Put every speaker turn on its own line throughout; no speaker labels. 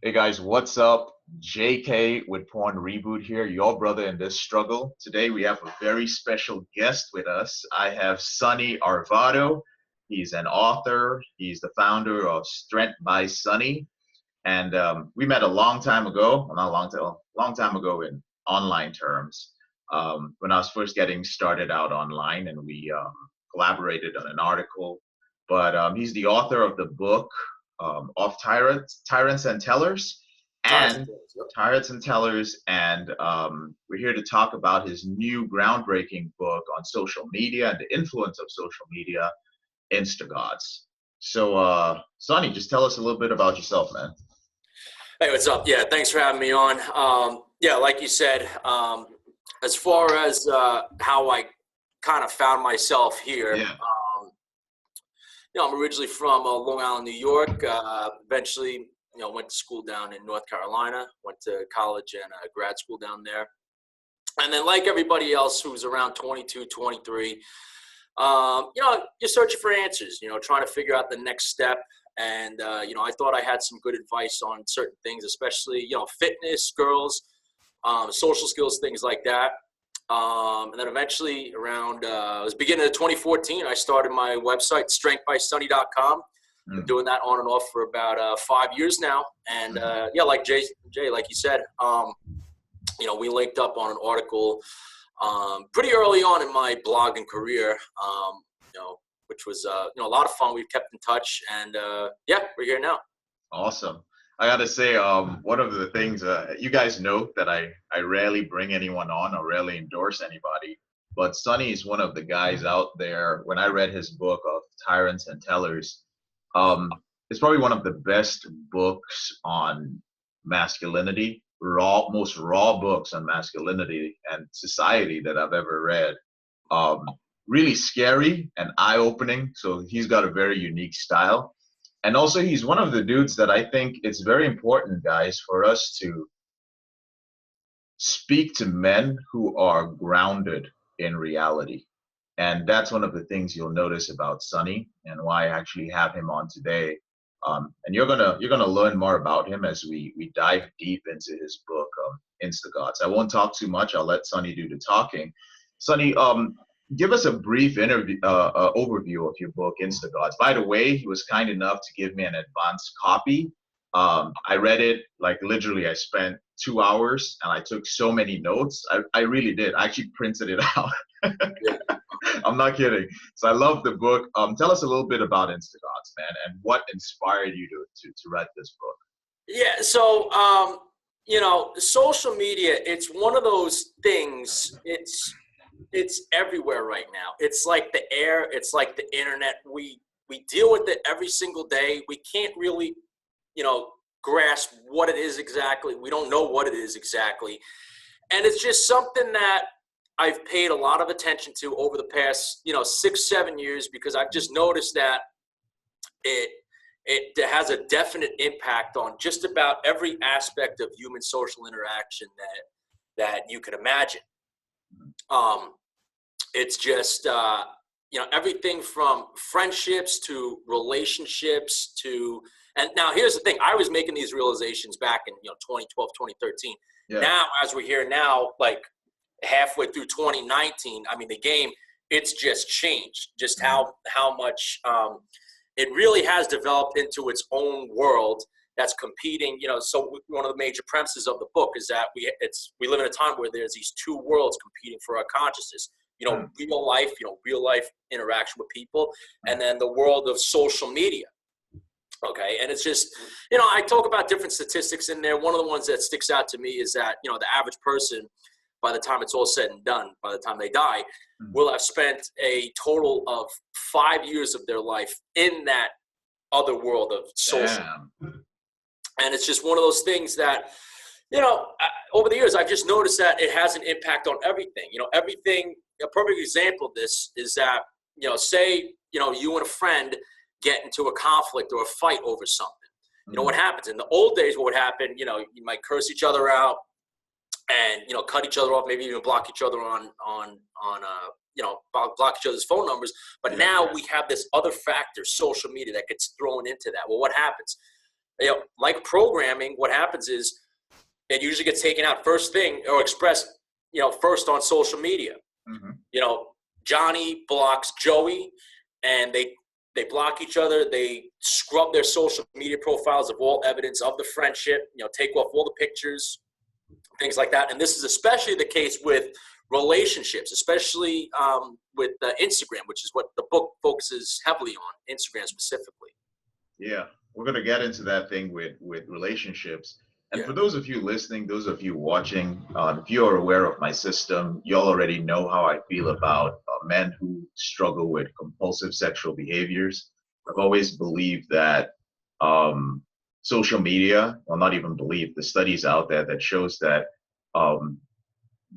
Hey guys, what's up? JK with Porn Reboot here, your brother in this struggle. Today we have a very special guest with us. I have Sonny Arvado. He's an author. He's the founder of Strength by Sonny. And we met a long time ago, well, not a long time ago in online terms, when I was first getting started out online, and we collaborated on an article. But he's the author of the book of Tyrants and Tellers, and Tyrants and Tellers, and we're here to talk about his new groundbreaking book on social media and the influence of social media, INSTAGODS. So, Sonny, just tell us a little bit about yourself, man.
Hey, what's up? Yeah, thanks for having me on. Yeah, like you said, as far as how I kind of found myself here, I'm originally from Long Island, New York. Eventually, went to school down in North Carolina, went to college and grad school down there. And then like everybody else who's around 22, 23, you're searching for answers, trying to figure out the next step. And, I thought I had some good advice on certain things, especially, fitness, girls, social skills, things like that. And then eventually around, it was beginning of 2014, I started my website, strengthbysonny.com. Been doing that on and off for about 5 years now. And, like Jay, like you said, we linked up on an article pretty early on in my blogging career, which was, a lot of fun. We've kept in touch, and we're here now.
Awesome. I got to say, one of the things, you guys know that I rarely bring anyone on or rarely endorse anybody, but Sonny is one of the guys out there. When I read his book of Tyrants and Tellers, it's probably one of the best books on masculinity, most raw books on masculinity and society that I've ever read. Really scary and eye-opening. So he's got a very unique style. And also he's one of the dudes that I think it's very important, guys, for us to speak to men who are grounded in reality. And that's one of the things you'll notice about Sonny and why I actually have him on today. And you're gonna learn more about him as we dive deep into his book, INSTAGODS. I won't talk too much. I'll let Sonny do the talking. Sonny, give us a brief overview of your book, INSTAGODS. By the way, he was kind enough to give me an advanced copy. I read it, like literally I spent 2 hours and I took so many notes. I really did. I actually printed it out. I'm not kidding. So I love the book. Tell us a little bit about INSTAGODS, man, and what inspired you to write this book.
Yeah, so, social media, it's one of those things, it's everywhere right now. It's like the air. It's like the internet. We deal with it every single day. We can't really, grasp what it is exactly. We don't know what it is exactly. And it's just something that I've paid a lot of attention to over the past, 6-7 years, because I've just noticed that it has a definite impact on just about every aspect of human social interaction that you could imagine. It's just, everything from friendships to relationships to, and now here's the thing, I was making these realizations back in, 2012, 2013. Yeah. Now, as we're here now, like halfway through 2019, I mean, the game, it's just changed just how much it really has developed into its own world that's competing, so one of the major premises of the book is that we live in a time where there's these two worlds competing for our consciousness, real life interaction with people, and then the world of social media. Okay. And it's just, I talk about different statistics in there. One of the ones that sticks out to me is that, the average person, by the time it's all said and done, by the time they die, will have spent a total of 5 years of their life in that other world of social. And it's just one of those things that, over the years, I've just noticed that it has an impact on everything. Everything, a perfect example of this is that, say, you and a friend get into a conflict or a fight over something. What happens? In the old days, what would happen, you might curse each other out and, cut each other off, maybe even block each other on block each other's phone numbers. But now we have this other factor, social media, that gets thrown into that. Well, what happens? like programming, what happens is it usually gets taken out first thing or expressed, first on social media.
Mm-hmm.
Johnny blocks Joey, and they block each other. They scrub their social media profiles of all evidence of the friendship, take off all the pictures, things like that. And this is especially the case with relationships, especially with Instagram, which is what the book focuses heavily on, Instagram specifically.
Yeah, we're going to get into that thing with relationships. And for those of you listening, those of you watching, if you are aware of my system, you already know how I feel about men who struggle with compulsive sexual behaviors. I've always believed that social media, well, not even believe, the studies out there that shows that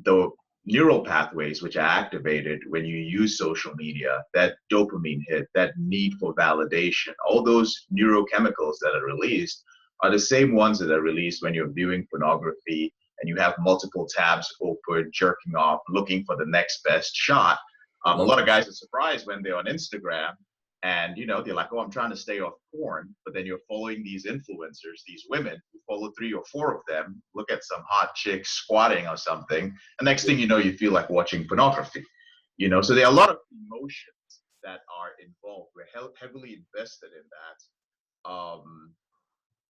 the neural pathways which are activated when you use social media, that dopamine hit, that need for validation, all those neurochemicals that are released are the same ones that are released when you're viewing pornography and you have multiple tabs open, jerking off, looking for the next best shot. A lot of guys are surprised when they're on Instagram and, they're like, oh, I'm trying to stay off porn. But then you're following these influencers, these women, you follow 3 or 4 of them, look at some hot chicks squatting or something. The next thing you know, you feel like watching pornography. So there are a lot of emotions that are involved. We're heavily invested in that.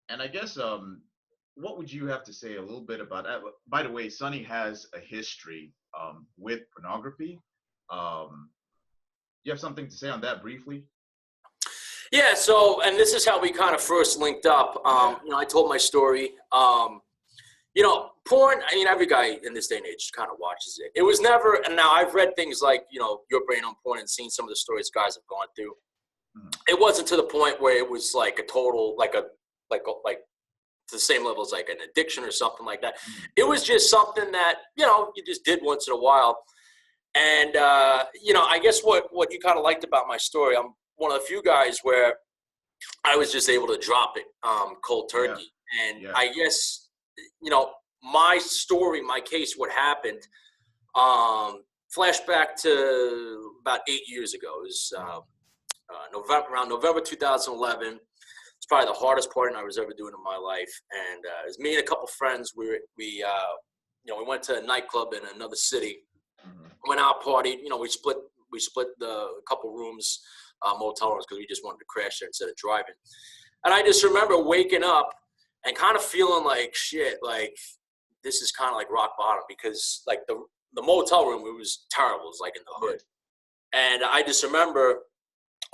And I guess, what would you have to say a little bit about that? By the way, Sonny has a history with pornography. You have something to say on that briefly?
Yeah, so, and this is how we kind of first linked up. I told my story. Porn, every guy in this day and age kind of watches it. It was never, and now I've read things like, Your Brain on Porn and seen some of the stories guys have gone through. Mm-hmm. It wasn't to the point where it was like a total, like to the same level as like an addiction or something like that. Mm-hmm. It was just something that, you just did once in a while. And, I guess what you kind of liked about my story, I'm one of the few guys where I was just able to drop it cold turkey. Yeah. And I guess, my story, my case, what happened, flashback to about 8 years ago. It was around November 2011. It's probably the hardest partying I was ever doing in my life. And it was me and a couple friends. We went to a nightclub in another city. Mm-hmm. Went out, partied. We split the couple rooms, motel rooms, because we just wanted to crash there instead of driving. And I just remember waking up and kind of feeling like shit, like this is kind of like rock bottom, because like the motel room, it was terrible. It was like in the hood. And I just remember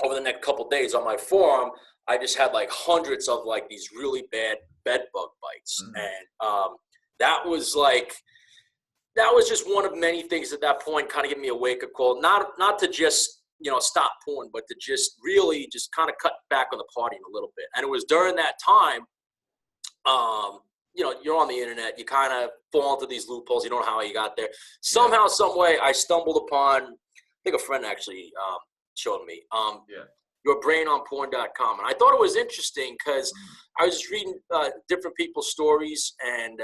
over the next couple days on my forearm, I just had like hundreds of like these really bad bed bug bites. Mm-hmm. And that was just one of many things at that point kind of gave me a wake-up call, not to just, stop porn, but to just really just kind of cut back on the partying a little bit. And it was during that time, you're on the internet, you kind of fall into these loopholes. You don't know how you got there. Somehow, some way, I stumbled upon, I think a friend actually showed me, yourbrainonporn.com. And I thought it was interesting because I was just reading different people's stories and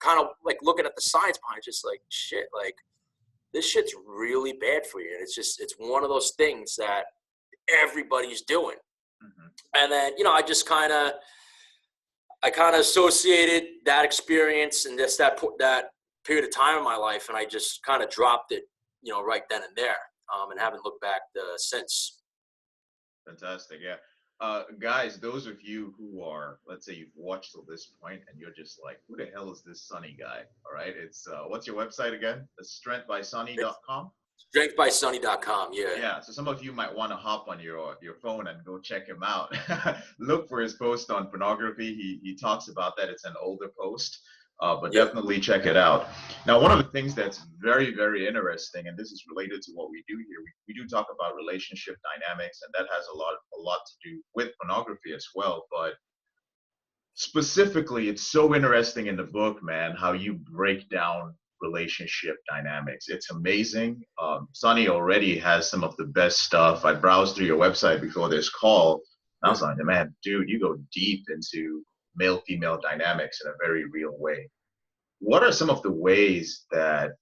kind of like looking at the science behind it, just like, shit, like this shit's really bad for you. And it's one of those things that everybody's doing. Mm-hmm. And then, I kind of associated that experience and just that period of time in my life. And I just kind of dropped it, right then and there, and haven't looked back since.
Fantastic. Yeah. Guys, those of you who are, let's say you've watched till this point and you're just like, who the hell is this Sonny guy? All right. It's, what's your website again? It's strengthbysonny.com.
Strengthbysonny.com. Yeah.
Yeah. So some of you might want to hop on your phone and go check him out. Look for his post on pornography. He talks about that. It's an older post. But definitely check it out. Now, one of the things that's very, very interesting, and this is related to what we do here, we do talk about relationship dynamics, and that has a lot to do with pornography as well. But specifically, it's so interesting in the book, man, how you break down relationship dynamics. It's amazing. Sonny already has some of the best stuff. I browsed through your website before this call, and I was like, man, dude, you go deep into male-female dynamics in a very real way. What are some of the ways that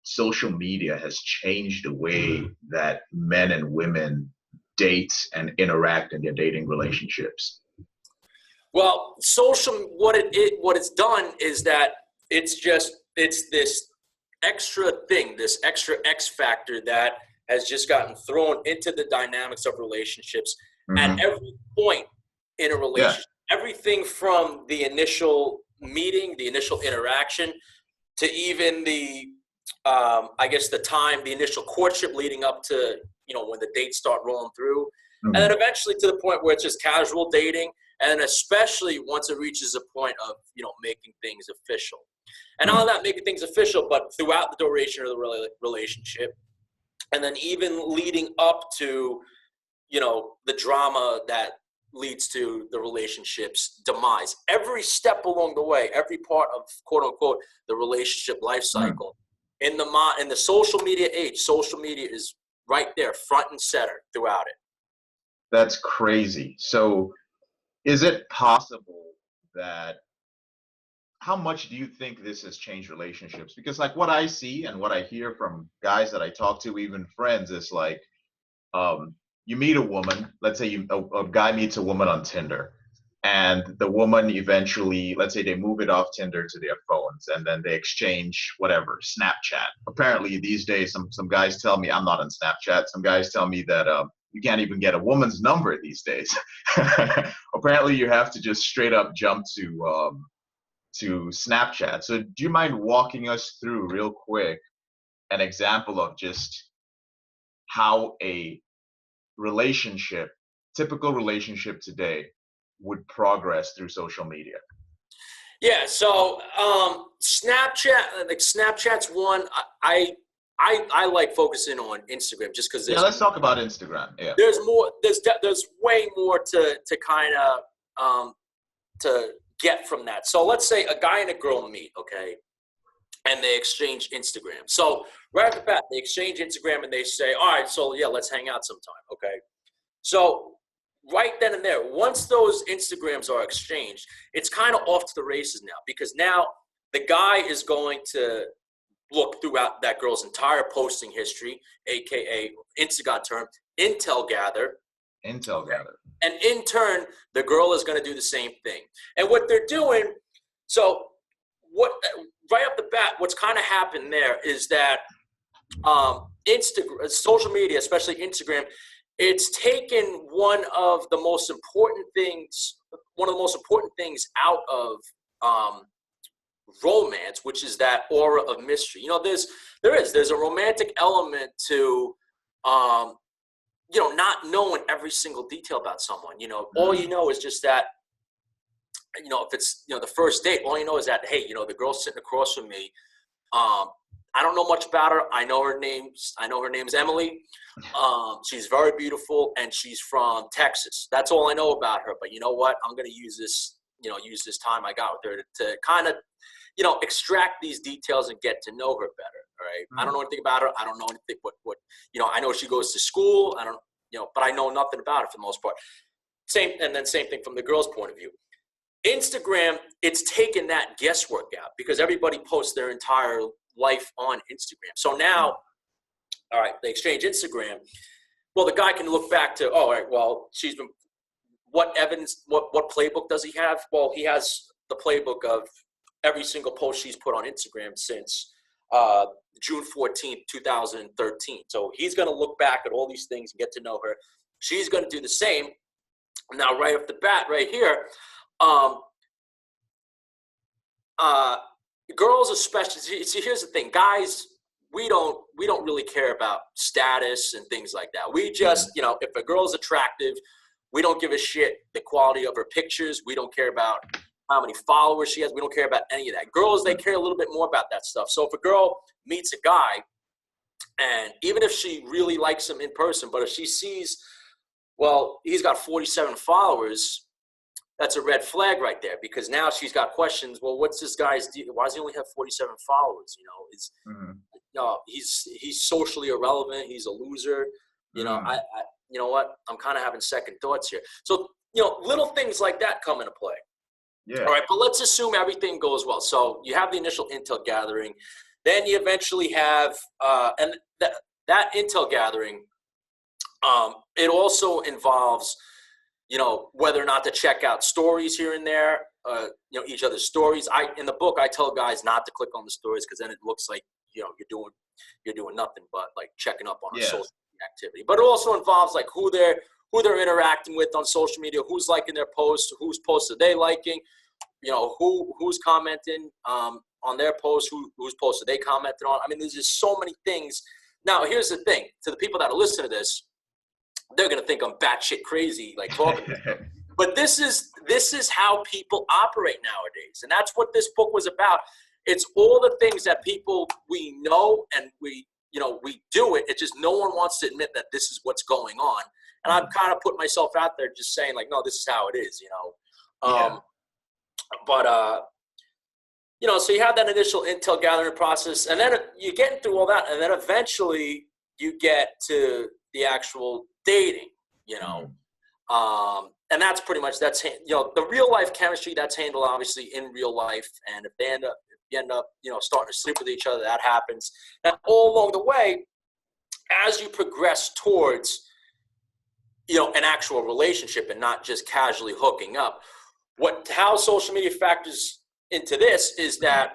social media has changed the way that men and women date and interact in their dating relationships?
Well, what it's done is that it's this extra thing, this extra X factor that has just gotten thrown into the dynamics of relationships at every point in a relationship. Everything from the initial meeting, the initial interaction, to even the the initial courtship leading up to, when the dates start rolling through. And then eventually to the point where it's just casual dating, and especially once it reaches a point of, making things official. And not only that, making things official, but throughout the duration of the relationship, and then even leading up to, the drama that leads to the relationship's demise. Every step along the way, every part of, quote unquote, the relationship life cycle. In the social media age, social media is right there, front and center throughout it.
That's crazy. So is it possible that, how much do you think this has changed relationships? Because like what I see and what I hear from guys that I talk to, even friends, is like, you meet a woman, let's say a guy meets a woman on Tinder, and the woman eventually, let's say they move it off Tinder to their phones, and then they exchange whatever, Snapchat. Apparently these days, some guys tell me, I'm not on Snapchat, some guys tell me that you can't even get a woman's number these days. Apparently you have to just straight up jump to Snapchat. So do you mind walking us through real quick an example of just how a typical relationship today would progress through social media?
Yeah, so Snapchat's one. I like focusing on Instagram just because
let's talk about Instagram. Yeah,
there's more. There's way more to kind of to get from that. So let's say a guy and a girl meet, okay, and they exchange Instagram. So right off the bat, they exchange Instagram and they say, all right, so yeah, let's hang out sometime, okay? So right then and there, once those Instagrams are exchanged, it's kind of off to the races now, because now the guy is going to look throughout that girl's entire posting history, aka INSTAGOD term, intel gather. And in turn, the girl is going to do the same thing. And what they're doing, so what right off the bat, what's kind of happened there is that Instagram, social media, especially Instagram, it's taken one of the most important things out of romance, which is that aura of mystery. There's a romantic element to not knowing every single detail about someone. All you know is just that, if it's, the first date, all you know is that, hey, the girl's sitting across from me. I don't know much about her. I know her name's Emily. She's very beautiful, and she's from Texas. That's all I know about her. But you know what? I'm going to use this time I got with her to kind of, extract these details and get to know her better. All right. I don't know anything about her. I don't know anything. What I know she goes to school. I don't, but I know nothing about her for the most part. Same thing from the girl's point of view. Instagram, it's taken that guesswork out because everybody posts their entire life on Instagram. So now, all right, they exchange Instagram. Well, the guy can look back to, all right, well, what evidence, what playbook does he have? Well, he has the playbook of every single post she's put on Instagram since June 14th, 2013. So he's going to look back at all these things and get to know her. She's going to do the same. Now, right off the bat, right here, girls especially. See, here's the thing, guys. We don't really care about status and things like that. We just, if a girl's attractive, we don't give a shit the quality of her pictures. We don't care about how many followers she has. We don't care about any of that. Girls, they care a little bit more about that stuff. So if a girl meets a guy, and even if she really likes him in person, but if she sees, well, he's got 47 followers, that's a red flag right there, because now she's got questions. Well, what's this guy's deal? Why does he only have 47 followers? He's socially irrelevant. He's a loser. You know what? I'm kind of having second thoughts here. So, little things like that come into play.
Yeah.
All right, but let's assume everything goes well. So you have the initial intel gathering, then you eventually have, and that intel gathering, it also involves you know, whether or not to check out stories here and there, you know, each other's stories. In the book, I tell guys not to click on the stories because then it looks like, you know, you're doing nothing but like checking up on a social media activity. But it also involves like who they're interacting with on social media, who's liking their posts, whose posts are they liking, you know, who's commenting on their posts, whose posts are they commenting on. I mean, there's just so many things. Now, here's the thing: to the people that are listening to this, they're gonna think I'm batshit crazy, like talking. But this is how people operate nowadays, and that's what this book was about. It's all the things that we know and we do it. It's just no one wants to admit that this is what's going on. And I've kind of put myself out there just saying like, no, this is how it is, you know. But you know, so you have that initial intel gathering process, and then you're getting through all that, and then eventually you get to the actual dating, you know. And that's pretty much, you know, the real life chemistry that's handled obviously in real life. And if you end up, you know, starting to sleep with each other, that happens. And all along the way, as you progress towards, you know, an actual relationship and not just casually hooking up, how social media factors into this is that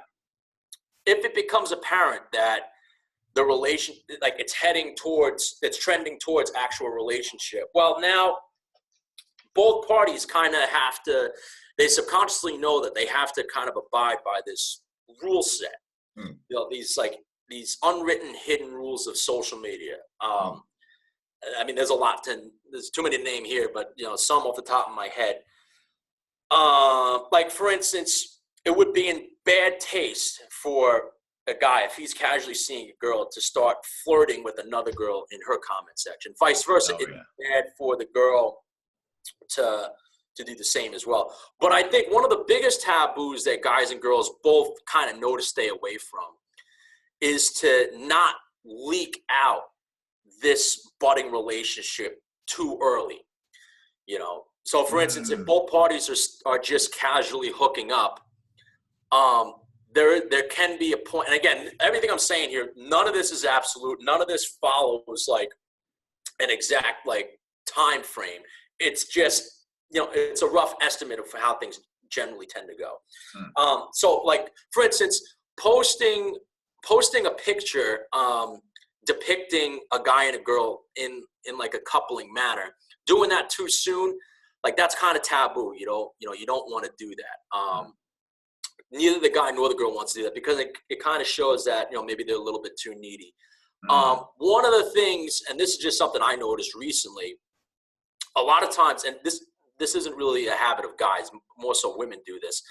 if it becomes apparent that the relation, like it's trending towards actual relationship, well, now both parties kind of they subconsciously know that they have to kind of abide by this rule set. You know, these unwritten hidden rules of social media. I mean, there's too many to name here, but you know, some off the top of my head. Like for instance, it would be in bad taste for a guy, if he's casually seeing a girl, to start flirting with another girl in her comment section. Vice versa, it's bad for the girl to do the same as well. But I think one of the biggest taboos that guys and girls both kind of know to stay away from is to not leak out this budding relationship too early. You know, so for instance, if both parties are just casually hooking up, there can be a point. And again, everything I'm saying here, none of this is absolute. None of this follows like an exact like time frame. It's just, you know, it's a rough estimate of how things generally tend to go. So like, for instance, posting a picture depicting a guy and a girl in like a coupling manner, doing that too soon, like that's kind of taboo. You don't want to do that. Neither the guy nor the girl wants to do that because it kind of shows that, you know, maybe they're a little bit too needy. One of the things, and this is just something I noticed recently, a lot of times, and this isn't really a habit of guys, more so women do this,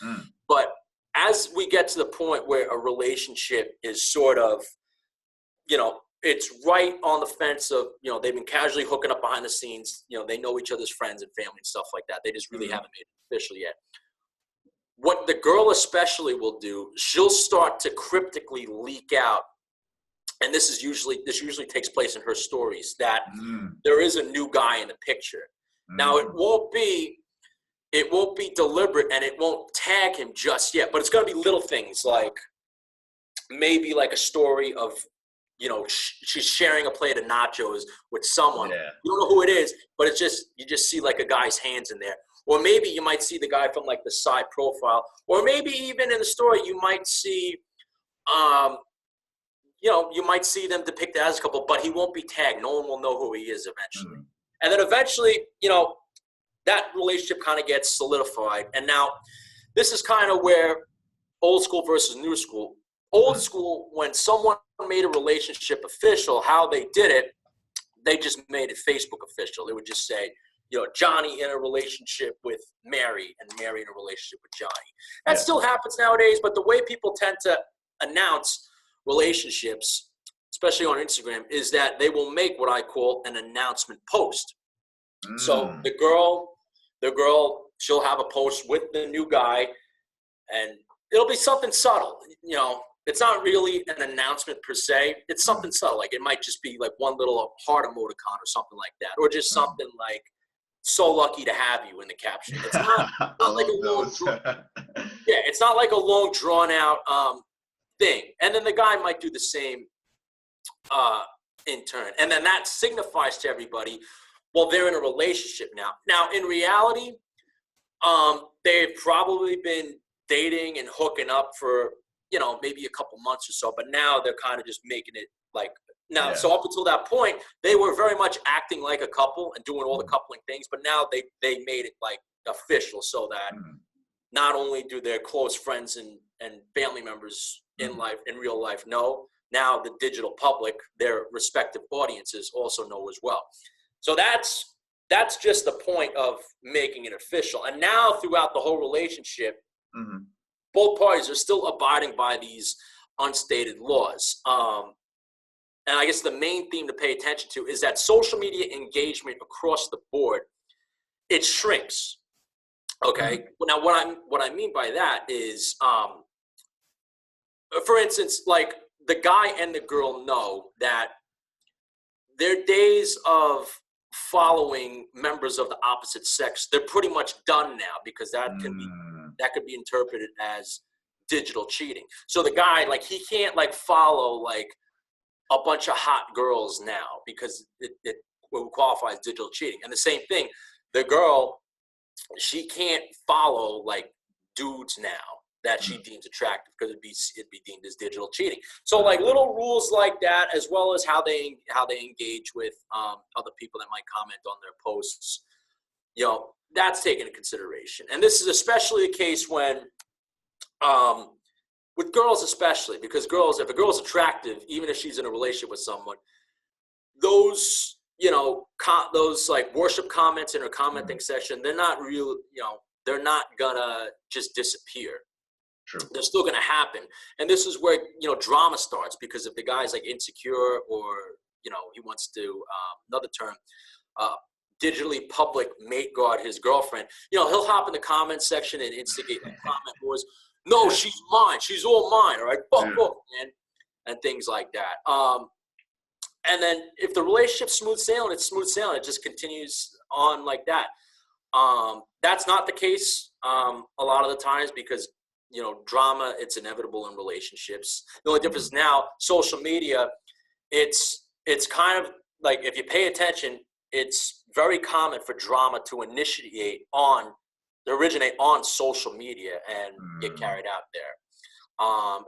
but as we get to the point where a relationship is sort of, you know, it's right on the fence of, you know, they've been casually hooking up behind the scenes, you know, they know each other's friends and family and stuff like that. They just really haven't made it official yet. What the girl especially will do, she'll start to cryptically leak out, and this usually takes place in her stories, that there is a new guy in the picture. Now it won't be deliberate and it won't tag him just yet, but it's going to be little things like maybe like a story of, you know, she's sharing a plate of nachos with someone. You don't know who it is, but it's just, you just see like a guy's hands in there. Or maybe you might see the guy from like the side profile, or maybe even in the story you might see, you know, you might see them depicted as a couple, but he won't be tagged. No one will know who he is eventually. And then eventually, you know, that relationship kind of gets solidified. And now this is kind of where old school versus new school. Old school, when someone made a relationship official, how they did it, they just made it Facebook official. They would just say, you know, Johnny in a relationship with Mary and Mary in a relationship with Johnny. That still happens nowadays, but the way people tend to announce relationships, especially on Instagram, is that they will make what I call an announcement post. So the girl, she'll have a post with the new guy, and it'll be something subtle. You know, it's not really an announcement per se. It's something subtle. Like it might just be like one little heart emoticon or something like that, or just something like, so lucky to have you in the caption. It's not like a long it's not like a long drawn out thing. And then the guy might do the same in turn. And then that signifies to everybody, well, they're in a relationship now. Now, in reality, they've probably been dating and hooking up for, maybe a couple months or so, but now they're kind of just making it like, now, so up until that point, they were very much acting like a couple and doing all the coupling things, but now they made it like official so that not only do their close friends and family members in real life know, now the digital public, their respective audiences also know as well. So that's just the point of making it official. And now throughout the whole relationship, both parties are still abiding by these unstated laws. And I guess the main theme to pay attention to is that social media engagement across the board, it shrinks. Okay. Now, what I mean by that is, for instance, like the guy and the girl know that their days of following members of the opposite sex, they're pretty much done now, because that could be interpreted as digital cheating. So the guy, like, he can't like follow like a bunch of hot girls now, because it will qualify as digital cheating. And the same thing, the girl, she can't follow like dudes now that she deems attractive, because it'd be deemed as digital cheating. So like little rules like that, as well as how they engage with other people that might comment on their posts, that's taken into consideration. And this is especially the case when with girls, especially because if a girl's attractive, even if she's in a relationship with someone, those those like worship comments in her commenting section, they're not real. They're not gonna just disappear.
True.
They're still gonna happen. And this is where drama starts, because if the guy's like insecure, or he wants to another term, digitally public mate guard his girlfriend, he'll hop in the comment section and instigate comment wars. No, she's mine. She's all mine. All right, fuck off, man, and things like that. And then if the relationship's smooth sailing, it's smooth sailing. It just continues on like that. That's not the case a lot of the times, because drama, it's inevitable in relationships. The only difference now, social media, it's kind of like, if you pay attention, it's very common for drama to originate on social media and get carried out there.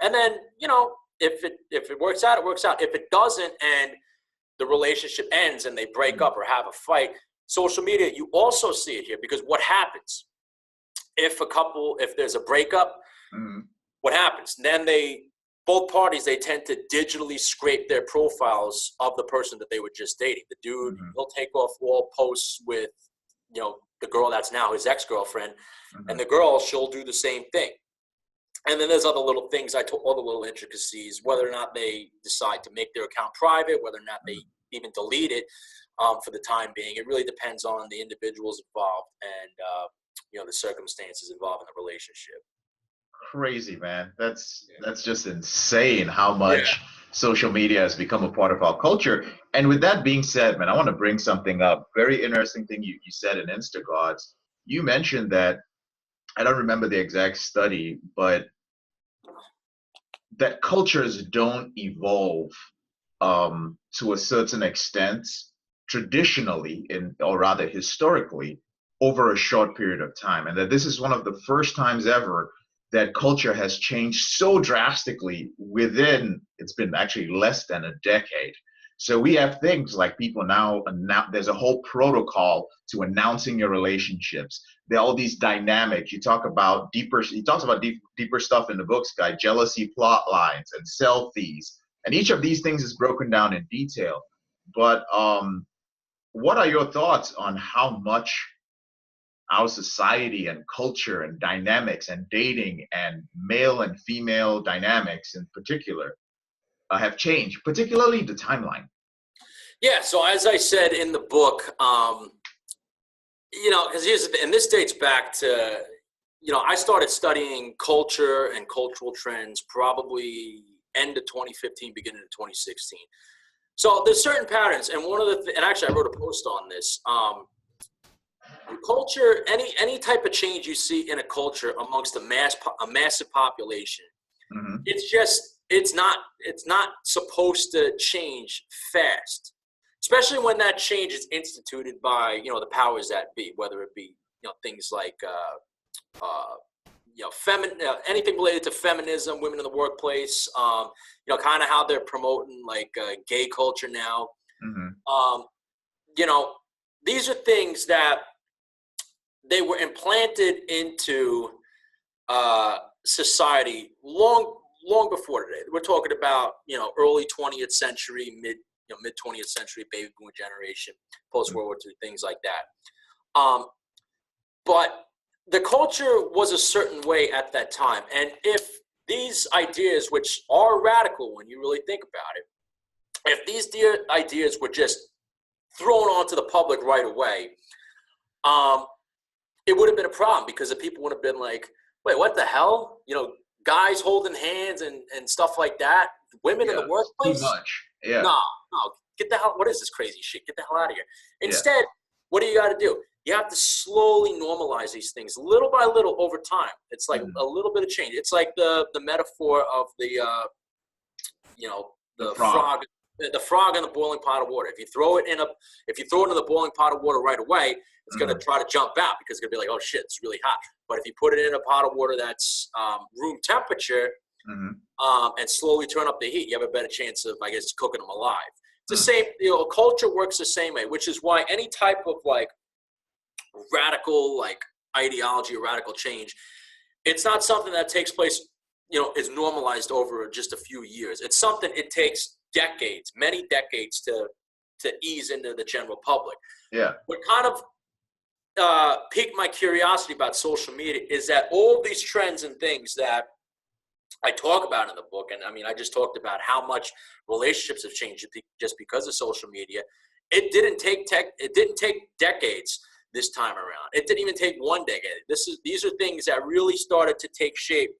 And then, if it works out, it works out. If it doesn't, and the relationship ends and they break up or have a fight, social media, you also see it here, because what happens if there's a breakup, what happens? Then both parties, they tend to digitally scrape their profiles of the person that they were just dating. The dude, he'll take off all posts with, the girl that's now his ex-girlfriend, and the girl, she'll do the same thing. And then there's other little things, all the little intricacies, whether or not they decide to make their account private, whether or not they even delete it for the time being. It really depends on the individuals involved and, the circumstances involved in the relationship.
Crazy, man. That's just insane how much social media has become a part of our culture. And with that being said, man, I want to bring something up. Very interesting thing you said in INSTAGODS. You mentioned that, I don't remember the exact study, but that cultures don't evolve to a certain extent traditionally, or rather historically, over a short period of time. And that this is one of the first times ever that culture has changed so drastically it's been actually less than a decade. So we have things like people now, there's a whole protocol to announcing your relationships. There are all these dynamics. He talks about deeper stuff in the books, guy, jealousy plot lines and selfies. And each of these things is broken down in detail. But what are your thoughts on how much our society and culture and dynamics and dating and male and female dynamics in particular have changed, particularly the timeline?
Yeah, so as I said in the book, because and this dates back to, I started studying culture and cultural trends probably end of 2015, beginning of 2016. So there's certain patterns, and and actually I wrote a post on this. Culture, any type of change you see in a culture amongst a massive population, it's not supposed to change fast. especially when that change is instituted by, the powers that be, whether it be, things like, anything related to feminism, women in the workplace, kind of how they're promoting like gay culture now.
Mm-hmm.
These are things that they were implanted into society long before today. We're talking about, early 20th century, mid 20th century, baby boomer generation, post World War II, things like that. But the culture was a certain way at that time. And if these ideas, which are radical when you really think about it, if these ideas were just thrown onto the public right away, it would have been a problem, because the people would have been like, wait, what the hell? Guys holding hands and stuff like that. Women in the workplace?
Too much. Yeah.
No, get the hell, what is this crazy shit? Get the hell out of here. Instead, what do you got to do? You have to slowly normalize these things, little by little, over time. It's like a little bit of change. It's like the metaphor of the frog. The frog in the boiling pot of water. If you throw it in the boiling pot of water right away, it's going to try to jump out, because it's going to be like, oh shit, it's really hot. But if you put it in a pot of water that's room temperature, and slowly turn up the heat, you have a better chance of, I guess, cooking them alive. It's the same. Culture works the same way, which is why any type of like radical like ideology or radical change, it's not something that takes place, is normalized over just a few years. It's something, it takes decades, many decades to ease into the general public.
Yeah.
What kind of piqued my curiosity about social media is that all these trends and things that I talk about in the book, and I mean, I just talked about how much relationships have changed just because of social media. It didn't take decades this time around. It didn't even take one decade. These are things that really started to take shape.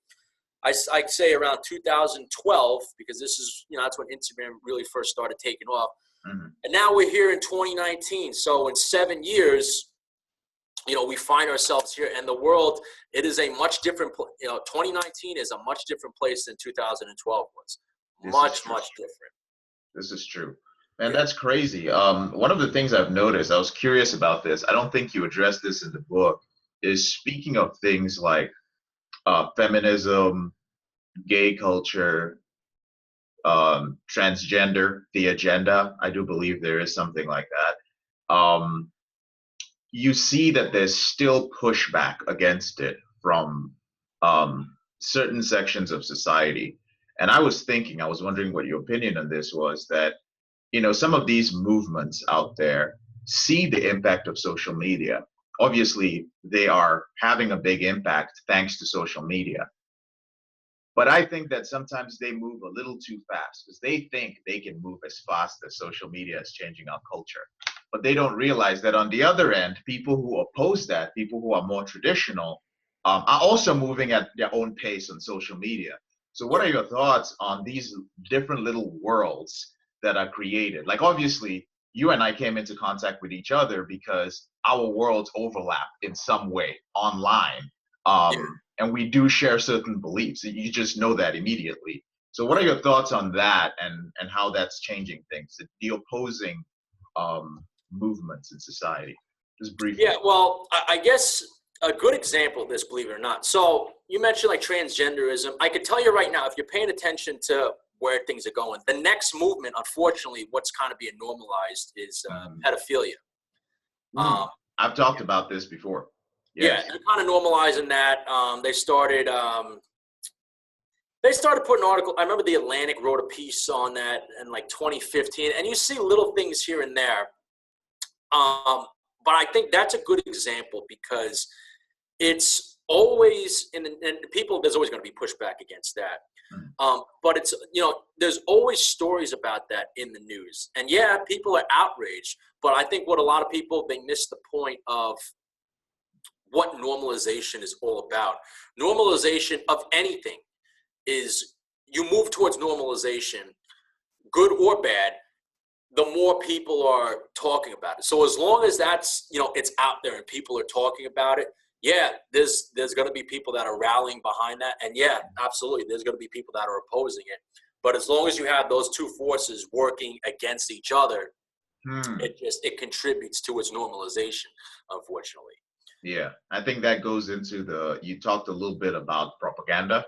I'd say around 2012, because this is, that's when Instagram really first started taking off. And now we're here in 2019. So in 7 years, we find ourselves here, and the world, it is a much different, 2019 is a much different place than 2012 was. Much different.
This is true. And that's crazy. One of the things I've noticed, I was curious about this, I don't think you addressed this in the book, is speaking of things like feminism, gay culture, transgender, the agenda. I do believe there is something like that. You see that there's still pushback against it from certain sections of society. And I was wondering what your opinion on this was, that, some of these movements out there see the impact of social media. Obviously, they are having a big impact thanks to social media. But I think that sometimes they move a little too fast, because they think they can move as fast as social media is changing our culture. But they don't realize that on the other end, people who oppose that, people who are more traditional, are also moving at their own pace on social media. So what are your thoughts on these different little worlds that are created? Like, obviously, you and I came into contact with each other because our worlds overlap in some way online. And we do share certain beliefs. You just know that immediately. So what are your thoughts on that, and how that's changing things, the opposing movements in society? Just briefly.
Yeah, well, I guess a good example of this, believe it or not. So you mentioned like transgenderism. I could tell you right now, if you're paying attention to where things are going, the next movement, unfortunately, what's kind of being normalized is pedophilia.
I've talked about this before. Yes.
Yeah, they're kind of normalizing that. They started putting articles. I remember The Atlantic wrote a piece on that in like 2015, and you see little things here and there. But I think that's a good example, because it's always and people. There's always going to be pushback against that. But it's, there's always stories about that in the news, and yeah, people are outraged. But I think what a lot of people, they miss the point of what normalization is all about. Normalization of anything is, you move towards normalization, good or bad, the more people are talking about it. So as long as that's, it's out there and people are talking about it, yeah, there's going to be people that are rallying behind that. And yeah, absolutely, there's going to be people that are opposing it. But as long as you have those two forces working against each other, It contributes to its normalization, unfortunately.
Yeah, I think that goes into you talked a little bit about propaganda.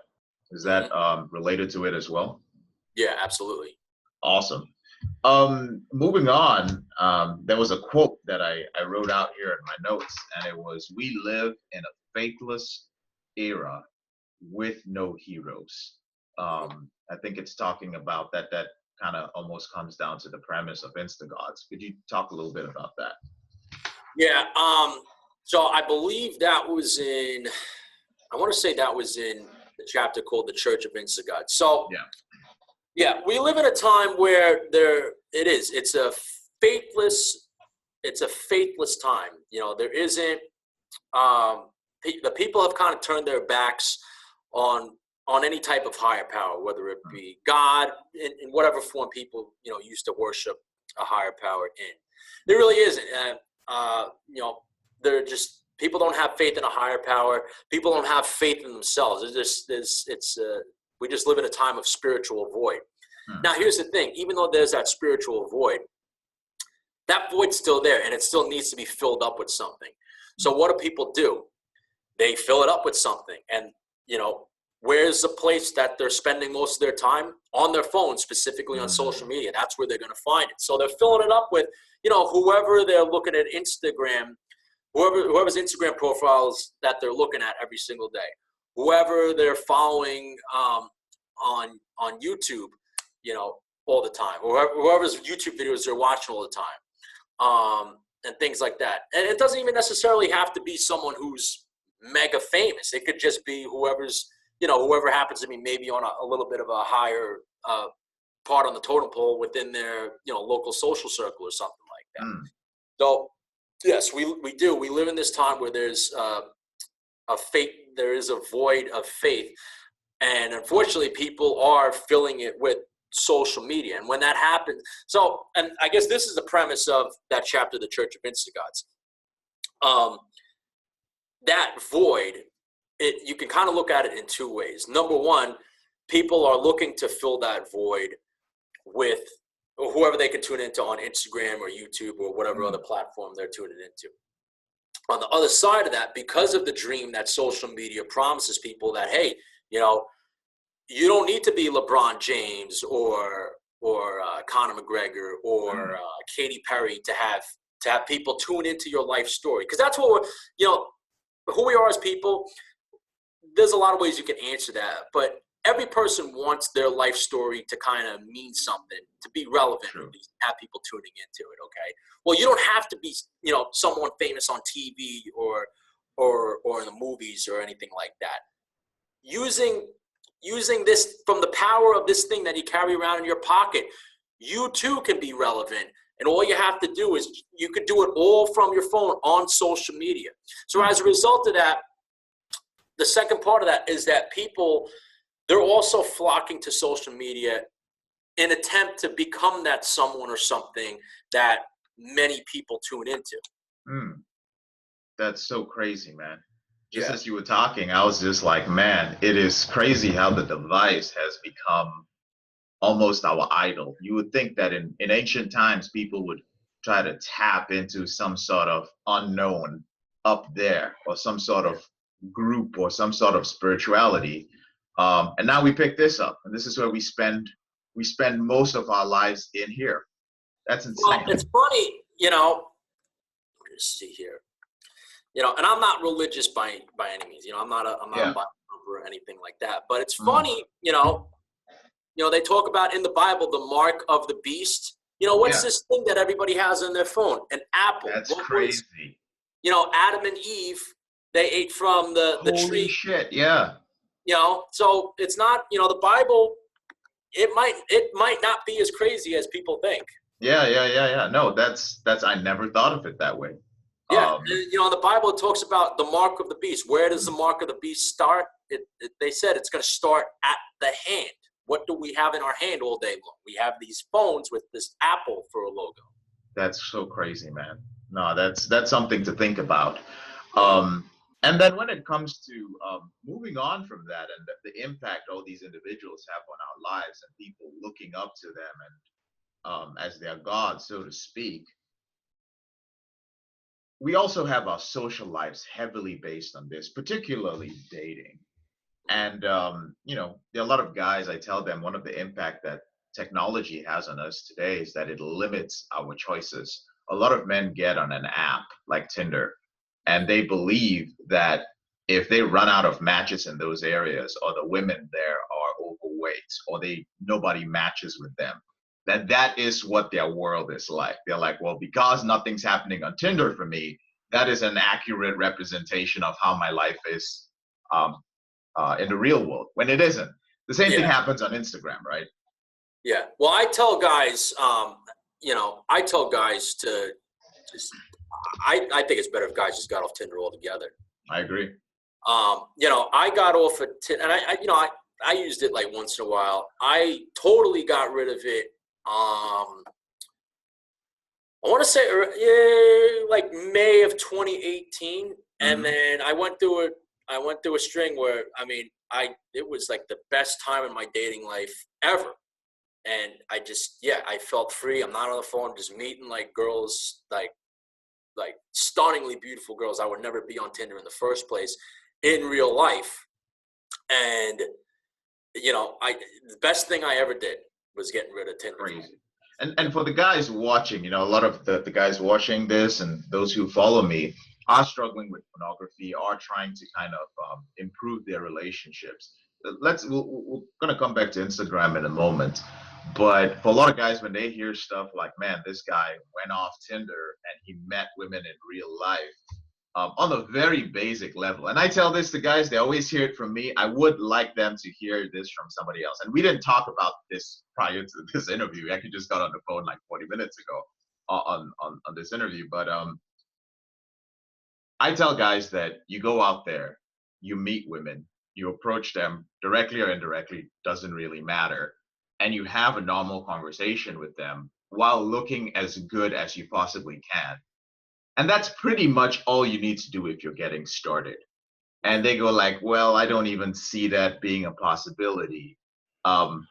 Is that related to it as well?
Yeah, absolutely.
Awesome. Moving on, there was a quote that I wrote out here in my notes, and it was, "We live in a faithless era with no heroes." I think it's talking about that kind of almost comes down to the premise of INSTAGODS. Could you talk a little bit about that?
Yeah. So I believe that was I want to say that was in the chapter called The Church of INSTAGODS. So yeah, we live in a time where it's a faithless time. There isn't, the people have kind of turned their backs on any type of higher power, whether it be God in whatever form people used to worship a higher power in. There really isn't. They're just, people don't have faith in a higher power. People don't have faith in themselves. We just live in a time of spiritual void. Now, here's the thing: even though there's that spiritual void, that void's still there, and it still needs to be filled up with something. So what do people do? They fill it up with something. And, where's the place that they're spending most of their time? On their phone, specifically on social media. That's where they're going to find it. So they're filling it up with, whoever they're looking at Instagram, whoever's Instagram profiles that they're looking at every single day, whoever they're following on YouTube, all the time, or whoever's YouTube videos they're watching all the time, and things like that. And it doesn't even necessarily have to be someone who's mega famous. It could just be whoever happens to be maybe on a little bit of a higher part on the totem pole within their local social circle or something like that. So yes, we do. We live in this time where there's there is a void of faith, and unfortunately, people are filling it with social media. And when that happens, and I guess this is the premise of that chapter, The Church of INSTAGODS. That void, you can kind of look at it in two ways. Number one, people are looking to fill that void with whoever they can tune into on Instagram or YouTube or whatever other platform they're tuning into. On the other side of that, because of the dream that social media promises people that, hey, you don't need to be LeBron James or Conor McGregor or Katy Perry to have people tune into your life story. Because that's what who we are as people. There's a lot of ways you can answer that, but every person wants their life story to kind of mean something, to be relevant, to have people tuning into it. Okay. Well, you don't have to be, someone famous on TV or in the movies or anything like that. Using this, from the power of this thing that you carry around in your pocket, you too can be relevant. And all you have to do is, you could do it all from your phone on social media. So as a result of that, the second part of that is that people, they're also flocking to social media in an attempt to become that someone or something that many people tune into.
That's so crazy, man. Just as you were talking, I was just like, man, it is crazy how the device has become almost our idol. You would think that in ancient times, people would try to tap into some sort of unknown up there, or some sort of group, or some sort of spirituality. And now we pick this up, and this is where we spend most of our lives in here. That's insane.
Well, it's funny, let's see here. And I'm not religious by any means. I'm not a Bible thumper or anything like that. But it's funny, they talk about in the Bible the mark of the beast. What's this thing that everybody has on their phone? An apple.
That's crazy.
Adam and Eve, they ate from the tree.
Holy shit, yeah.
So it's not, the Bible, it might not be as crazy as people think.
Yeah. No, that's I never thought of it that way.
Yeah, in the Bible it talks about the mark of the beast. Where does the mark of the beast start? They said it's going to start at the hand. What do we have in our hand all day long? We have these phones with this apple for a logo.
That's so crazy, man. No, that's something to think about. And then when it comes to moving on from that, and the impact all these individuals have on our lives, and people looking up to them, and as their god, so to speak, we also have our social lives heavily based on this, particularly dating. And there are a lot of guys. I tell them one of the impact that technology has on us today is that it limits our choices. A lot of men get on an app like Tinder, and they believe that if they run out of matches in those areas, or the women there are overweight, or nobody matches with them, that is what their world is like. They're like, well, because nothing's happening on Tinder for me, that is an accurate representation of how my life is. In the real world, when it isn't. The same thing happens on Instagram, right?
Yeah. Well, I tell guys, to just, I think it's better if guys just got off Tinder altogether.
I agree.
I got off of Tinder, and I used it like once in a while. I totally got rid of it. I want to say, like May of 2018, and then I went through a string where, it was like the best time in my dating life ever. And I felt free. I'm not on the phone, just meeting like girls, like stunningly beautiful girls. I would never be on Tinder in the first place in real life. And, the best thing I ever did was getting rid of Tinder.
Crazy. And for the guys watching, a lot of the guys watching this and those who follow me are struggling with pornography, are trying to kind of improve their relationships. We're gonna come back to Instagram in a moment, but for a lot of guys, when they hear stuff like, man, this guy went off Tinder and he met women in real life, on a very basic level, and I tell this to guys, they always hear it from me. I would like them to hear this from somebody else. And we didn't talk about this prior to this interview. We actually just got on the phone like 40 minutes ago on this interview, but I tell guys that you go out there, you meet women, you approach them directly or indirectly, doesn't really matter, and you have a normal conversation with them while looking as good as you possibly can. And that's pretty much all you need to do if you're getting started. And they go like, well, I don't even see that being a possibility. Can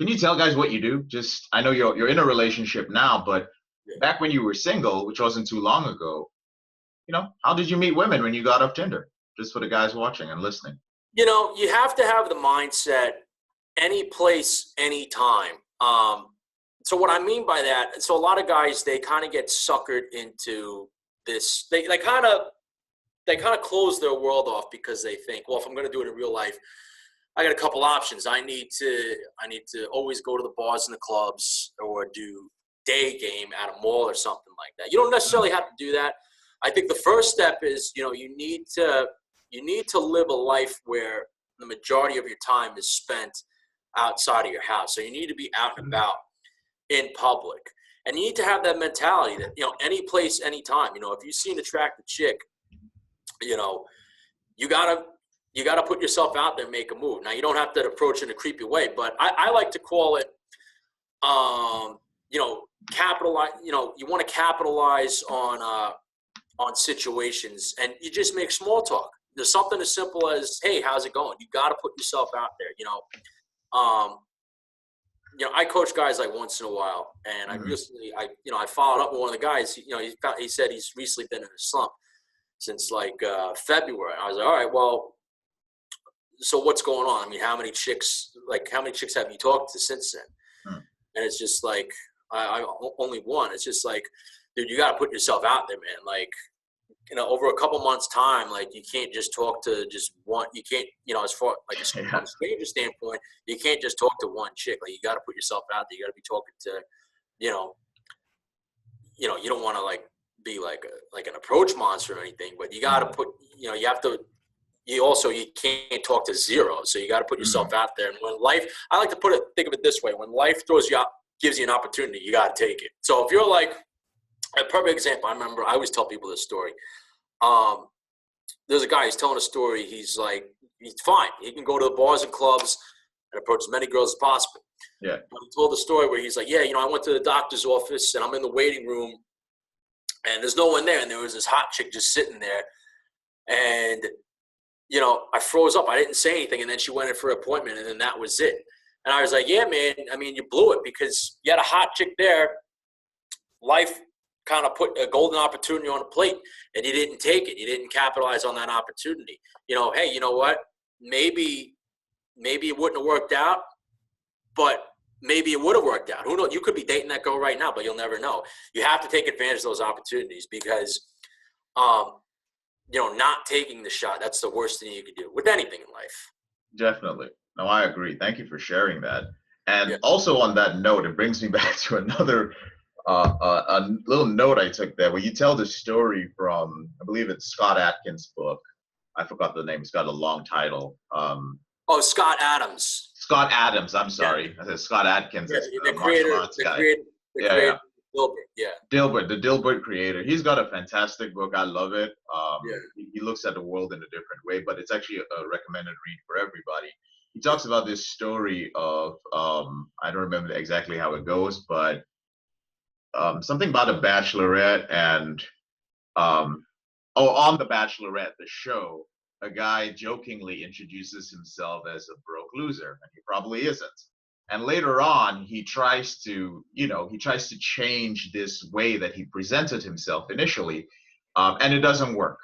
you tell guys what you do? Just, I know you're in a relationship now, but back when you were single, which wasn't too long ago, how did you meet women when you got off Tinder? Just for the guys watching and listening.
You have to have the mindset, any place, any time. So what I mean by that, so a lot of guys, they kind of get suckered into this. They kind of close their world off because they think, well, if I'm going to do it in real life, I got a couple options. I need to always go to the bars and the clubs, or do day game at a mall or something like that. You don't necessarily have to do that. I think the first step is, you need to live a life where the majority of your time is spent outside of your house. So you need to be out and about in public. And you need to have that mentality that, any place, any time. If you see an attractive chick, you gotta put yourself out there and make a move. Now, you don't have to approach it in a creepy way, but I like to call it, capitalize. You want to capitalize on situations, and you just make small talk. There's something as simple as, hey, how's it going? You got to put yourself out there. I coach guys like once in a while, and I followed up with one of the guys. He said he's recently been in a slump since like February. I was like, all right, well, so what's going on? How many chicks have you talked to since then? And it's just like, I only one. It's just like, dude, you got to put yourself out there, man. Like, over a couple months' time, like, you can't just talk to just one. You can't, as far like from a stranger standpoint, you can't just talk to one chick. Like, you got to put yourself out there. You got to be talking to, you don't want to like be like an approach monster or anything, but you got to put, you have to. You can't talk to zero, so you got to put yourself out there. And when life, I like to think of it this way: when life throws you out, gives you an opportunity, you got to take it. So if you're like, a perfect example, I always tell people this story. There's a guy, he's telling a story. He's like, he's fine. He can go to the bars and clubs and approach as many girls as possible.
Yeah.
But he told the story where he's like, I went to the doctor's office and I'm in the waiting room and there's no one there. And there was this hot chick just sitting there. And, I froze up. I didn't say anything. And then she went in for an appointment and then that was it. And I was like, yeah, man, I mean, you blew it because you had a hot chick there. Life kind of put a golden opportunity on a plate and you didn't take it. You didn't capitalize on that opportunity. Hey, you know what? Maybe it wouldn't have worked out, but maybe it would have worked out. Who knows? You could be dating that girl right now, but you'll never know. You have to take advantage of those opportunities because, not taking the shot, that's the worst thing you could do with anything in life.
Definitely. No, I agree. Thank you for sharing that. And
Yeah.
also on that note, it brings me back to another a little note I took there where you tell the story from, I believe it's Scott Adkins' book. I forgot the name. It's got a long title.
Scott Adams.
Scott Adams. I'm sorry.
Yeah.
I said Scott Adkins is
The
martial
creator,
arts guy.
creator Dilbert. Yeah.
Dilbert, the Dilbert creator. He's got a fantastic book. I love it.
Yeah.
He looks at the world in a different way, but it's actually a recommended read for everybody. He talks about this story of I don't remember exactly how it goes, but something about a bachelorette and on the Bachelorette, the show, a guy jokingly introduces himself as a broke loser, and he probably isn't. And later on, he tries to change this way that he presented himself initially, and it doesn't work.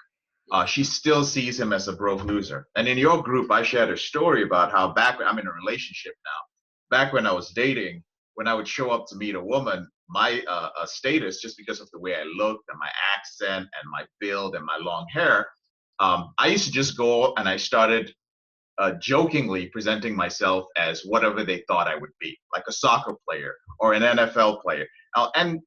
She still sees him as a broke loser. And in your group, I shared a story about how I'm in a relationship now. Back when I was dating, when I would show up to meet a woman, my status, just because of the way I looked and my accent and my build and my long hair, I used to just go and I started jokingly presenting myself as whatever they thought I would be, like a soccer player or an NFL player. And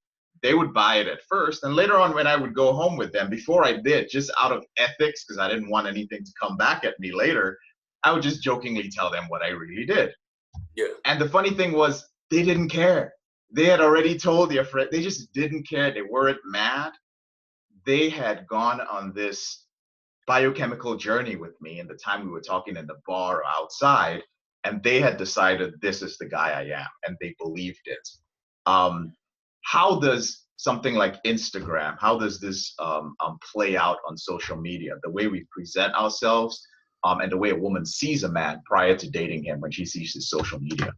they would buy it at first. And later on, when I would go home with them, before I did, just out of ethics, because I didn't want anything to come back at me later, I would just jokingly tell them what I really did.
Yeah.
And the funny thing was, they didn't care. They had already told their friend. They just didn't care. They weren't mad. They had gone on this biochemical journey with me in the time we were talking in the bar or outside, and they had decided this is the guy I am, and they believed it. How does something like Instagram, how does this play out on social media? The way we present ourselves, and the way a woman sees a man prior to dating him when she sees his social media.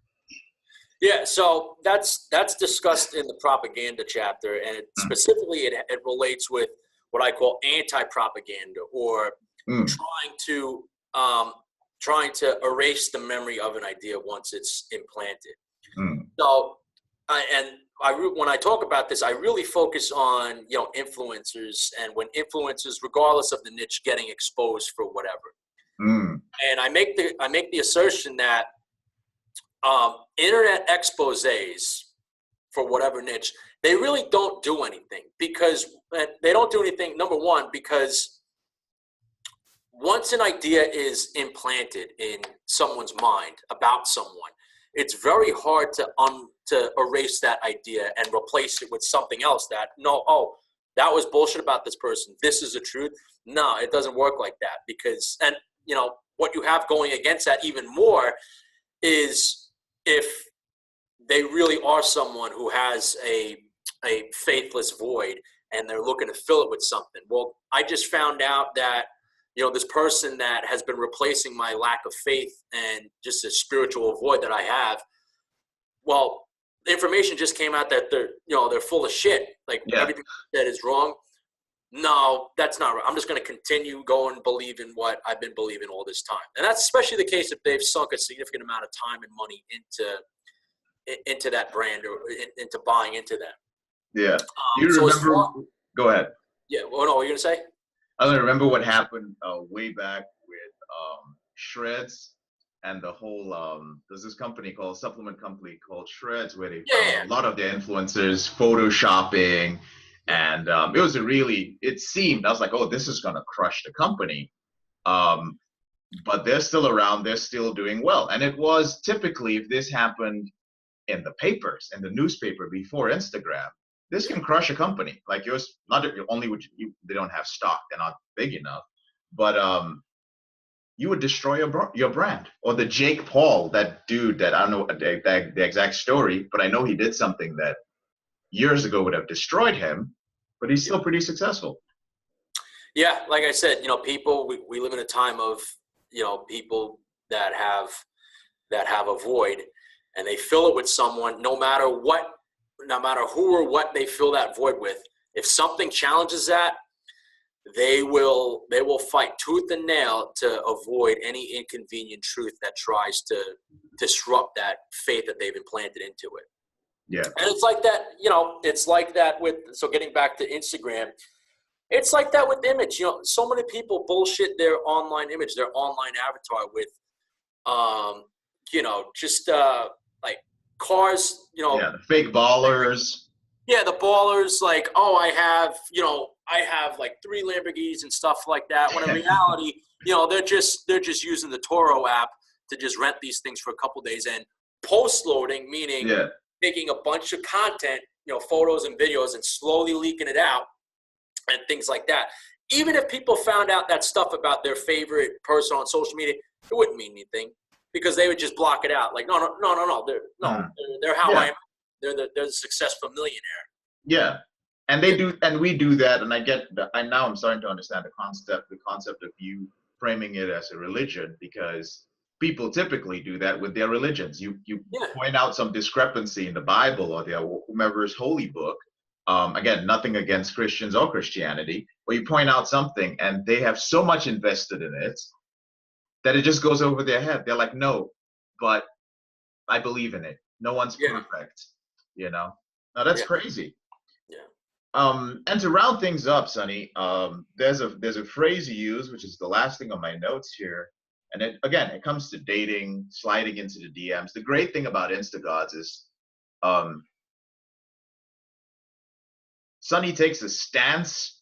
Yeah, so that's discussed in the propaganda chapter, and specifically it relates with what I call anti-propaganda, or trying to erase the memory of an idea once it's implanted. So, when I talk about this, I really focus on influencers, and when influencers, regardless of the niche, getting exposed for whatever. And I make the assertion that internet exposés for whatever niche, they really don't do anything, because they don't do anything, number one, because once an idea is implanted in someone's mind about someone, it's very hard to erase that idea and replace it with something else that that was bullshit about this person, this is the truth. No, it doesn't work like that, because what you have going against that even more is if they really are someone who has a faithless void and they're looking to fill it with something. Well, I just found out that, this person that has been replacing my lack of faith and just a spiritual void that I have, well, the information just came out that they're full of shit. Like everything that is wrong. No, that's not right. I'm just going to continue going, believe in what I've been believing all this time. And that's especially the case if they've sunk a significant amount of time and money into that brand or into buying into them.
Yeah. You remember? Go ahead.
Yeah. Well, no, what were you going to say?
I don't remember what happened way back with Shreds and the whole, there's this supplement company called Shreds, where they found a lot of their influencers photoshopping. And it seemed, I was like, oh, this is going to crush the company. But they're still around. They're still doing well. And it was typically, if this happened in the papers, in the newspaper before Instagram, this can crush a company. Like yours, they don't have stock. They're not big enough. But you would destroy your brand. Or the Jake Paul, that dude that I don't know the exact story, but I know he did something that years ago would have destroyed him, but he's still pretty successful.
Yeah, like I said, people, we live in a time of, people that have a void. and they fill it with someone, no matter who or what they fill that void with, if something challenges that, they will fight tooth and nail to avoid any inconvenient truth that tries to disrupt that faith that they've implanted into it.
Yeah.
And it's like that, it's like that with, so getting back to Instagram, it's like that with image. So many people bullshit their online image, their online avatar with, just like cars,
Yeah, the fake ballers.
Yeah, the ballers, like, oh, I have like 3 Lamborghinis and stuff like that. When in reality, they're just using the Toro app to just rent these things for a couple days, and post loading, meaning taking a bunch of content, photos and videos, and slowly leaking it out and things like that. Even if people found out that stuff about their favorite person on social media, it wouldn't mean anything because they would just block it out. Like, no, they're how I am. They're the successful millionaire.
Yeah, and they do, and we do that. And now I'm starting to understand the concept of you framing it as a religion, because people typically do that with their religions. You point out some discrepancy in the Bible or whomever's holy book. Again, nothing against Christians or Christianity, but you point out something, and they have so much invested in it that it just goes over their head. They're like, no, but I believe in it. No one's perfect. Now that's crazy. And to round things up, Sonny, there's a phrase you use, which is the last thing on my notes here, and it comes to dating, sliding into the DMs. The great thing about INSTAGODS is, Sonny takes a stance,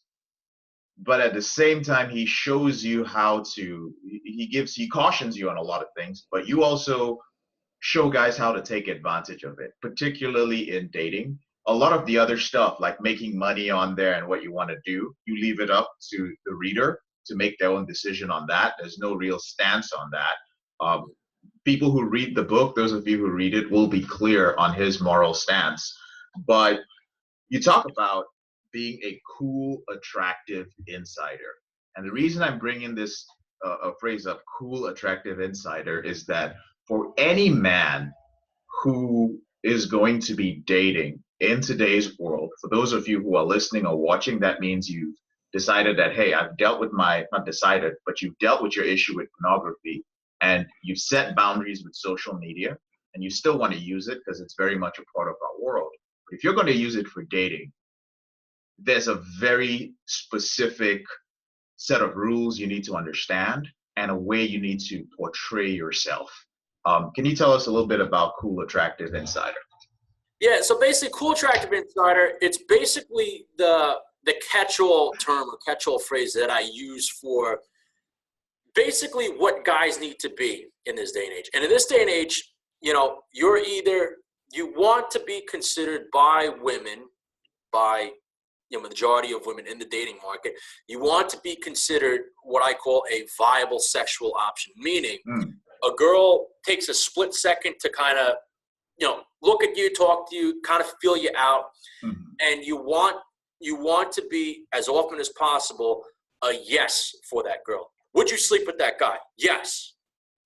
but at the same time he shows you how to. He cautions you on a lot of things, but you also show guys how to take advantage of it, particularly in dating. A lot of the other stuff, like making money on there and what you want to do, you leave it up to the reader to make their own decision on that. There's no real stance on that. People who read the book, those of you who read it, will be clear on his moral stance. But you talk about being a cool, attractive insider. And the reason I'm bringing this phrase up, cool, attractive insider, is that for any man who is going to be dating in today's world, for those of you who are listening or watching, that means you've decided that, hey, I've dealt with not decided, but you've dealt with your issue with pornography, and you've set boundaries with social media, and you still want to use it because it's very much a part of our world. But if you're going to use it for dating, there's a very specific set of rules you need to understand and a way you need to portray yourself. Can you tell us a little bit about Cool Attractive Insider?
Yeah, so basically, Cool Attractive Insider, it's basically the catch-all term or catch-all phrase that I use for basically what guys need to be in this day and age. And in this day and age, you're either, you want to be considered by women, by majority of women in the dating market, you want to be considered what I call a viable sexual option, meaning a girl takes a split second to kind of, look at you, talk to you, kind of feel you out, and you want to be, as often as possible, a yes for that girl. Would you sleep with that guy? Yes.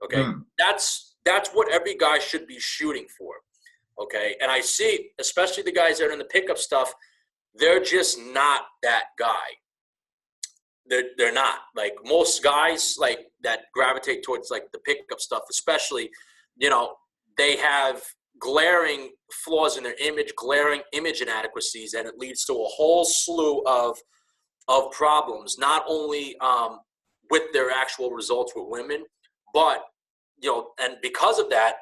Okay. That's what every guy should be shooting for. Okay. And I see, especially the guys that are in the pickup stuff, they're just not that guy. They're not. Like most guys like that gravitate towards like the pickup stuff, especially, they have glaring flaws in their image, glaring image inadequacies, and it leads to a whole slew of problems, not only with their actual results with women, but, and because of that,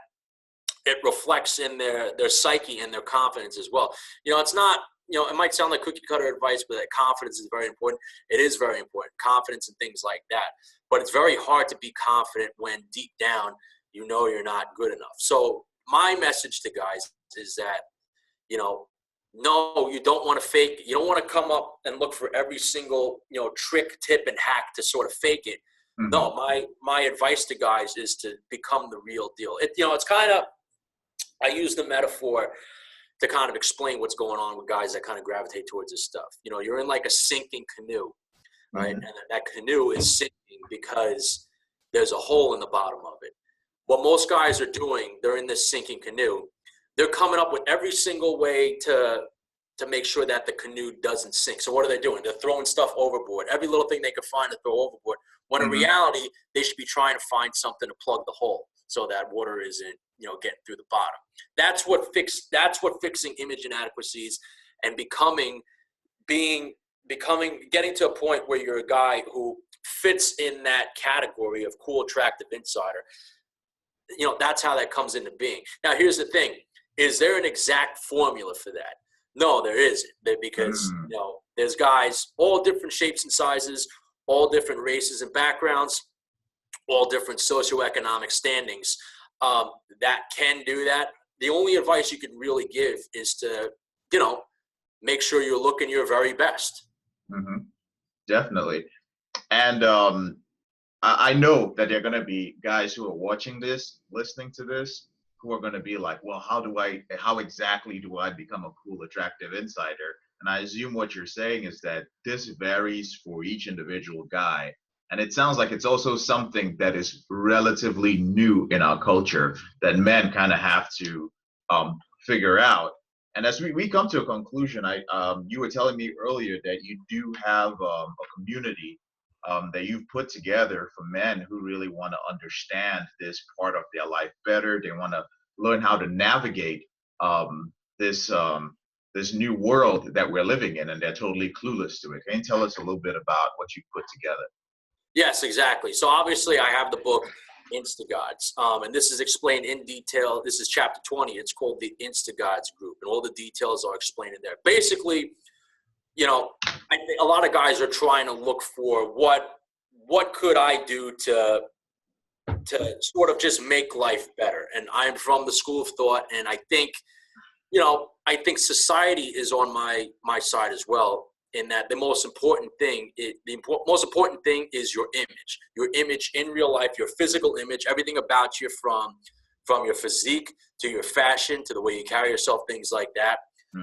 it reflects in their psyche and their confidence as well. It's not, it might sound like cookie cutter advice, but that confidence is very important. It is very important, confidence and things like that. But it's very hard to be confident when deep down, you're not good enough. So my message to guys is that, no, you don't want to fake. You don't want to come up and look for every single, trick, tip, and hack to sort of fake it. No, my advice to guys is to become the real deal. It's kind of, I use the metaphor to kind of explain what's going on with guys that kind of gravitate towards this stuff. You're in like a sinking canoe, right? And that canoe is sinking because there's a hole in the bottom of it. what most guys are doing, they're in this sinking canoe. They're coming up with every single way to make sure that the canoe doesn't sink. So what are they doing? They're throwing stuff overboard, every little thing they can find to throw overboard. When in reality, they should be trying to find something to plug the hole so that water isn't, getting through the bottom. That's what fixing image inadequacies and getting to a point where you're a guy who fits in that category of cool, attractive insider. That's how that comes into being. Now, here's the thing. Is there an exact formula for that? No, there isn't. Because, there's guys, all different shapes and sizes, all different races and backgrounds, all different socioeconomic standings that can do that. The only advice you can really give is to, make sure you're looking your very best.
Mm-hmm. Definitely. And I know that there are going to be guys who are watching this, listening to this, who are going to be like, well, how exactly do I become a cool, attractive insider? And I assume what you're saying is that this varies for each individual guy. And it sounds like it's also something that is relatively new in our culture that men kind of have to figure out. And as we come to a conclusion, you were telling me earlier that you do have a community that you've put together for men who really want to understand this part of their life better. They want to learn how to navigate this new world that we're living in, and they're totally clueless to it. Can you tell us a little bit about what you put together?
Yes, exactly. So obviously I have the book INSTAGODS, and this is explained in detail. This is chapter 20. It's called the INSTAGODS group, and all the details are explained in there. Basically, I think a lot of guys are trying to look for what could I do to sort of just make life better. And I'm from the school of thought, and I think, I think society is on my side as well, in that the most important thing is your image in real life, your physical image, everything about you, from your physique to your fashion to the way you carry yourself, things like that.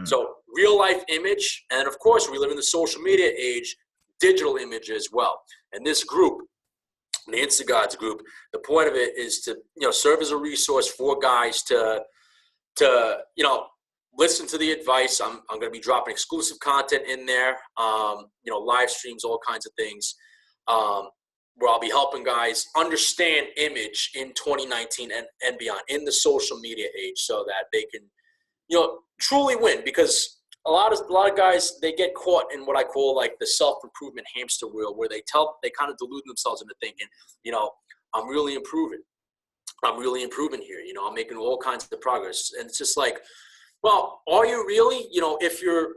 So real life image, and of course we live in the social media age, digital image as well. And this group, the INSTAGODS group, the point of it is to serve as a resource for guys to listen to the advice. I'm going to be dropping exclusive content in there, live streams, all kinds of things, where I'll be helping guys understand image in 2019 and beyond in the social media age, so that they can truly win. Because a lot of guys, they get caught in what I call like the self-improvement hamster wheel, where they kind of delude themselves into thinking, I'm really improving here. I'm making all kinds of progress. And it's just like, well, are you really? If you're,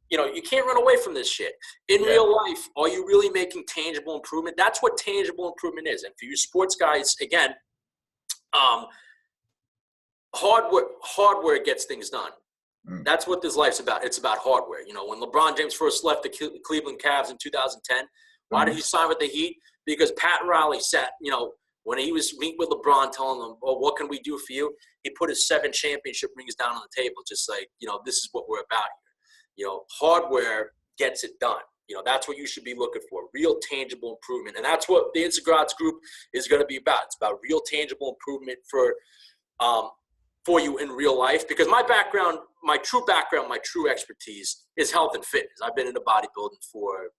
you can't run away from this shit. In real life, are you really making tangible improvement? That's what tangible improvement is. And for you sports guys, again, hardware gets things done. That's what this life's about. It's about hardware. When LeBron James first left the Cleveland Cavs in 2010, why did he sign with the Heat? Because Pat Riley sat, when he was meeting with LeBron, telling him, "Oh, what can we do for you?" He put his 7 championship rings down on the table, just like, this is what we're about here. Hardware gets it done. That's what you should be looking for, real tangible improvement. And that's what the INSTAGODS group is going to be about. It's about real tangible improvement for you in real life. Because my true expertise is health and fitness. I've been into bodybuilding for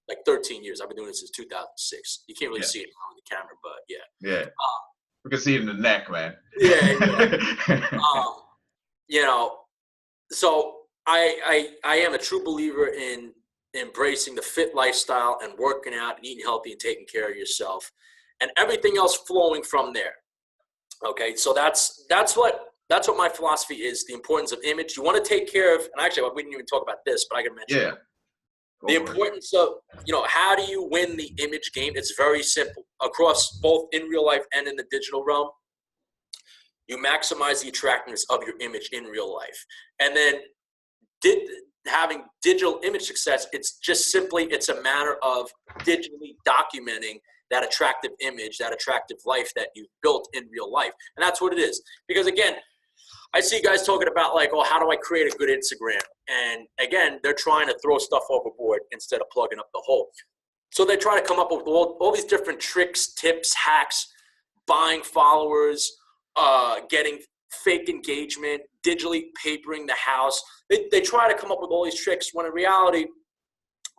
like 13 years. I've been doing this since 2006. You can't really see it on the camera, but yeah.
Yeah. We can see it in the neck, man.
So I am a true believer in embracing the fit lifestyle and working out and eating healthy and taking care of yourself, and everything else flowing from there. Okay, so that's what my philosophy is. The importance of image. You want to take care of, and actually we didn't even talk about this, but I can mention it. The importance of, how do you win the image game? It's very simple. Across both in real life and in the digital realm, you maximize the attractiveness of your image in real life. And then having digital image success, it's a matter of digitally documenting that attractive image, that attractive life that you've built in real life. And that's what it is. Because again, I see guys talking about like, how do I create a good Instagram? And again, they're trying to throw stuff overboard instead of plugging up the hole. So they try to come up with all these different tricks, tips, hacks. buying followers, getting fake engagement, digitally papering the house. They try to come up with all these tricks when in reality,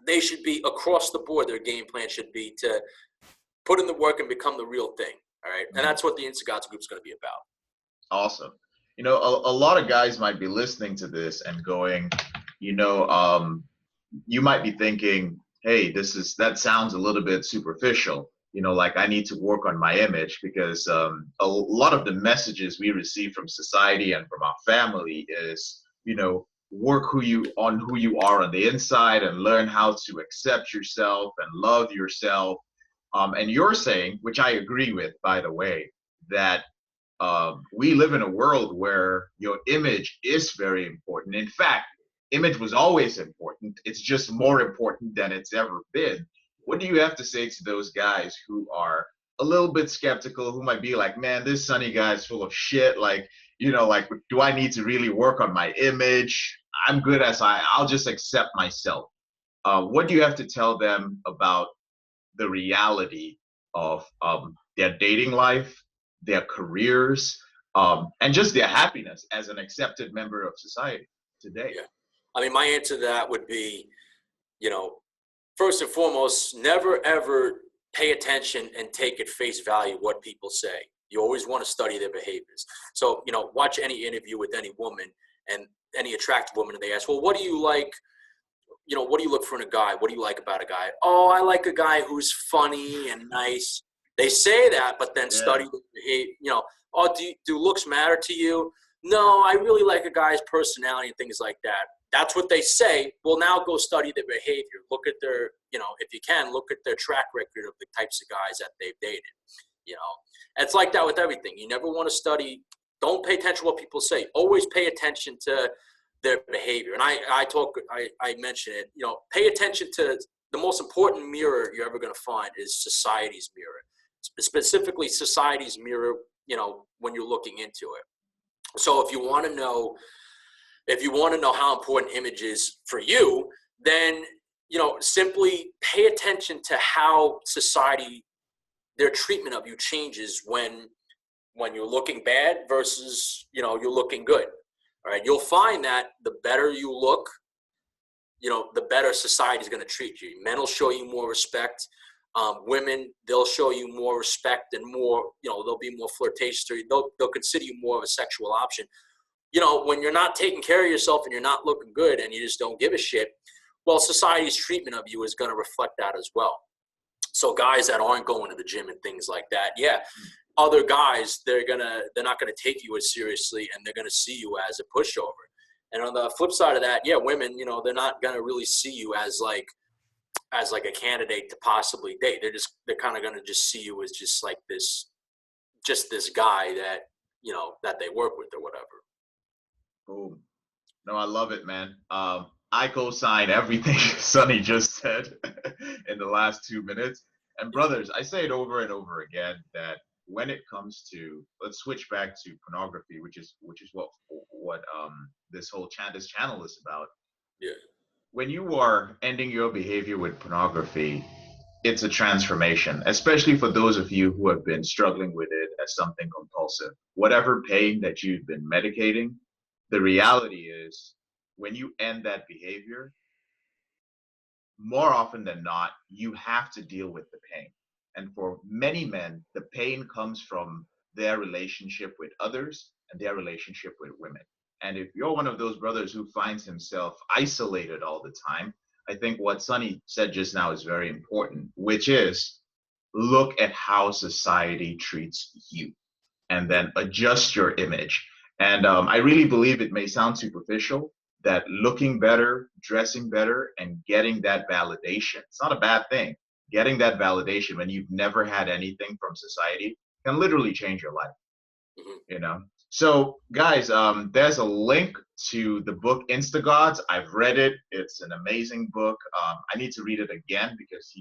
they should be across the board. Their game plan should be to put in the work and become the real thing. All right. And that's what the INSTAGODS group is going to be about.
Awesome. You know, a lot of guys might be listening to this and going, you know, you might be thinking, hey, that sounds a little bit superficial. You know, like I need to work on my image because a lot of the messages we receive from society and from our family is, you know, work who you are on the inside and learn how to accept yourself and love yourself. And you're saying, which I agree with, by the way, that we live in a world where your image is very important. In fact, image was always important. It's just more important than it's ever been. What do you have to say to those guys who are a little bit skeptical, who might be like, man, this Sonny guy is full of shit. Like, you know, like, do I need to really work on my image? I'm good as I'll just accept myself. What do you have to tell them about the reality of their dating life, their careers, and just their happiness as an accepted member of society today?
Yeah. I mean, my answer to that would be, you know, first and foremost, never ever pay attention and take at face value what people say. You always want to study their behaviors. So, you know, watch any interview with any woman and any attractive woman, and they ask, well, what do you like? You know, what do you look for in a guy? What do you like about a guy? Oh, I like a guy who's funny and nice. They say that, but then study the behavior. You know, oh, do looks matter to you? No, I really like a guy's personality and things like that. That's what they say. Well, now go study their behavior. Look at their, you know, if you can, look at their track record of the types of guys that they've dated. You know, it's like that with everything. You never want to study. Don't pay attention to what people say. Always pay attention to their behavior. And I mentioned it, you know, pay attention to the most important mirror you're ever going to find is society's mirror, specifically society's mirror, you know, when you're looking into it. So if you want to know how important image is for you, then, you know, simply pay attention to how society, their treatment of you changes when you're looking bad versus, you know, you're looking good. All right, you'll find that the better you look, you know, the better society is going to treat you. Men will show you more respect. Women, they'll show you more respect and more, you know, they'll be more flirtatious to you. They'll consider you more of a sexual option. You know, when you're not taking care of yourself and you're not looking good and you just don't give a shit, well, society's treatment of you is going to reflect that as well. So guys that aren't going to the gym and things like that, other guys, they're not gonna take you as seriously, and they're gonna see you as a pushover. And on the flip side of that, women, you know, they're not gonna really see you as like a candidate to possibly date. They're kind of gonna just see you as just this guy that, you know, that they work with or whatever.
Boom. No, I love it, man. I co-sign everything Sonny just said in the last 2 minutes. And brothers, I say it over and over again that when it comes to, let's switch back to pornography, which is what this whole this channel is about.
Yeah.
When you are ending your behavior with pornography, it's a transformation, especially for those of you who have been struggling with it as something compulsive. Whatever pain that you've been medicating, the reality is when you end that behavior, more often than not, you have to deal with the pain. And for many men, the pain comes from their relationship with others and their relationship with women. And if you're one of those brothers who finds himself isolated all the time, I think what Sonny said just now is very important, which is look at how society treats you and then adjust your image. And I really believe it may sound superficial, that looking better, dressing better, and getting that validation, it's not a bad thing. Getting that validation when you've never had anything from society can literally change your life, you know? So guys, there's a link to the book INSTAGODS. I've read it. It's an amazing book. I need to read it again because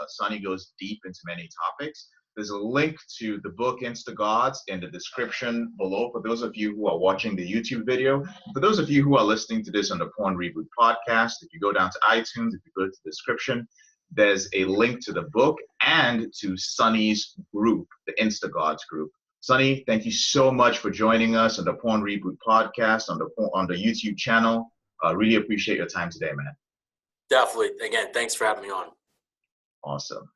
Sonny goes deep into many topics. There's a link to the book INSTAGODS in the description below for those of you who are watching the YouTube video. For those of you who are listening to this on the Porn Reboot podcast, if you go down to iTunes, if you go to the description, there's a link to the book and to Sonny's group, the INSTAGODS group. Sonny, thank you so much for joining us on the Porn Reboot podcast on the YouTube channel. Really appreciate your time today, man.
Definitely. Again, thanks for having me on.
Awesome.